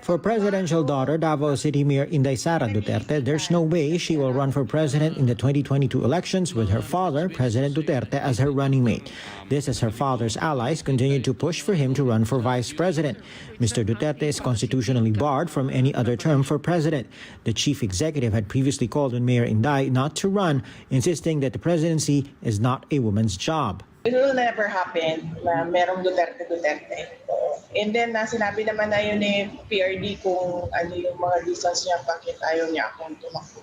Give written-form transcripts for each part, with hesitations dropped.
For presidential daughter Davao City Mayor Inday Sara Duterte, there's no way she will run for president in the 2022 elections with her father, President Duterte, as her running mate. This as her father's allies continue to push for him to run for vice president. Mr. Duterte is constitutionally barred from any other term for president. The chief executive had previously called on Mayor Inday not to run, insisting that the presidency is not a woman's job. It will never happen na merong Duterte. And then, sinabi naman na yun PRD kung ano yung mga reasons niya bakit ayaw niya akong tumakbo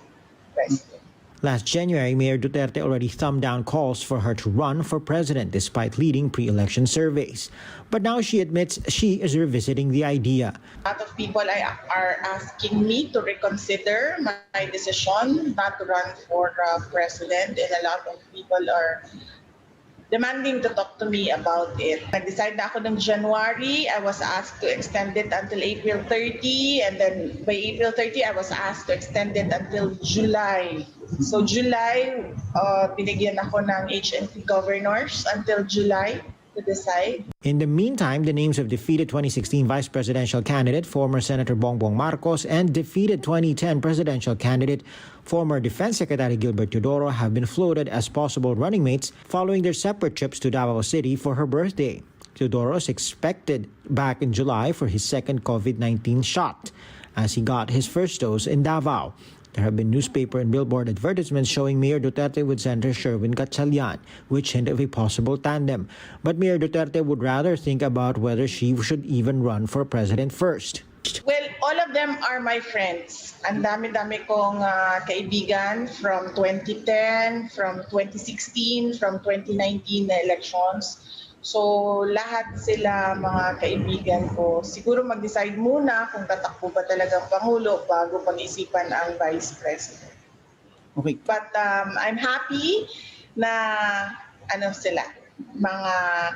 president. Last January, Mayor Duterte already thumbed down calls for her to run for president despite leading pre-election surveys. But now she admits she is revisiting the idea. A lot of people are asking me to reconsider my decision not to run for president, and a lot of people are demanding to talk to me about it. Nag-decide na ako ng January. I was asked to extend it until April 30, and then by April 30, I was asked to extend it until July. So July, binigyan ako ng HNP governors until July to decide. In the meantime, the names of defeated 2016 vice presidential candidate, former Senator Bongbong Marcos, and defeated 2010 presidential candidate, former Defense Secretary Gilbert Teodoro, have been floated as possible running mates following their separate trips to Davao City for her birthday. Teodoro is expected back in July for his second COVID-19 shot, as he got his first dose in Davao. There have been newspaper and billboard advertisements showing Mayor Duterte with Senator Sherwin Gatchalian, which hint of a possible tandem. But Mayor Duterte would rather think about whether she should even run for president first. Well, all of them are my friends. Ang dami-dami kong kaibigan from 2010, from 2016, from 2019 na elections. So, lahat sila mga kaibigan ko. Siguro mag-decide muna kung tatakbo ba talagang Pangulo bago pag-isipan ang Vice President. Okay. But I'm happy na sila, mga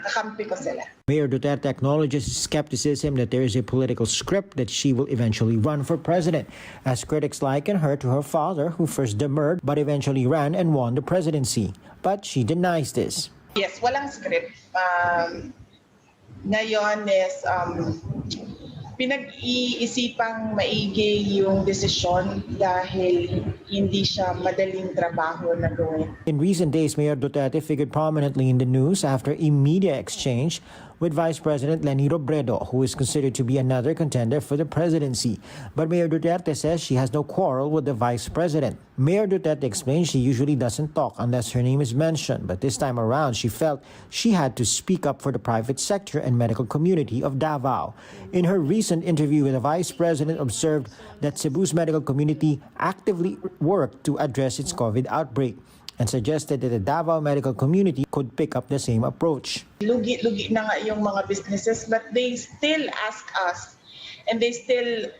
kakampi ko sila. Mayor Duterte acknowledges skepticism that there is a political script that she will eventually run for president, as critics liken her to her father, who first demurred but eventually ran and won the presidency. But she denies this. Yes, walang script. Ngayon is pinag-iisipang maigi yung desisyon dahil hindi siya madaling trabaho na gawin. In recent days, Mayor Duterte figured prominently in the news after a media exchange with Vice President Leni Robredo, who is considered to be another contender for the presidency. But Mayor Duterte says she has no quarrel with the Vice President. Mayor Duterte explains she usually doesn't talk unless her name is mentioned, but this time around she felt she had to speak up for the private sector and medical community of Davao. In her recent interview with the Vice President observed that Cebu's medical community actively worked to address its COVID outbreak, and suggested that the Davao medical community could pick up the same approach. Lugi-lugi na nga yung mga businesses, but they still ask us, and they still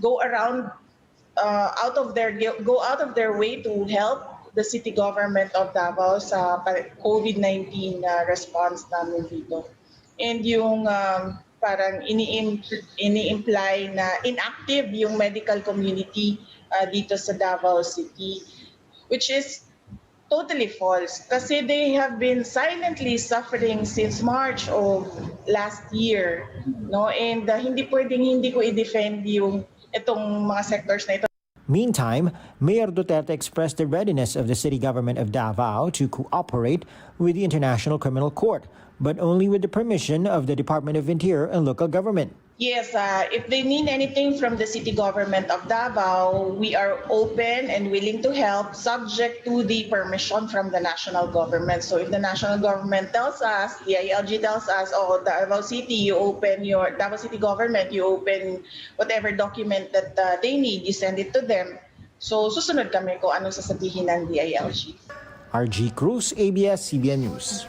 go out of their way to help the city government of Davao sa COVID-19 response namin dito. And yung parang ini-imply na inactive yung medical community dito sa Davao City, which is totally false, kasi they have been silently suffering since March of last year, no? And hindi ko i-defend itong mga sectors na ito. Meantime, Mayor Duterte expressed the readiness of the city government of Davao to cooperate with the International Criminal Court, but only with the permission of the Department of Interior and local government. Yes, if they need anything from the city government of Davao, we are open and willing to help, subject to the permission from the national government. So if the national government tells us, the ILG tells us, oh, Davao City, you open your Davao City government, you open whatever document that they need, you send it to them. So susunod kami kung ano sasabihin ng DILG. RG Cruz, ABS-CBN News.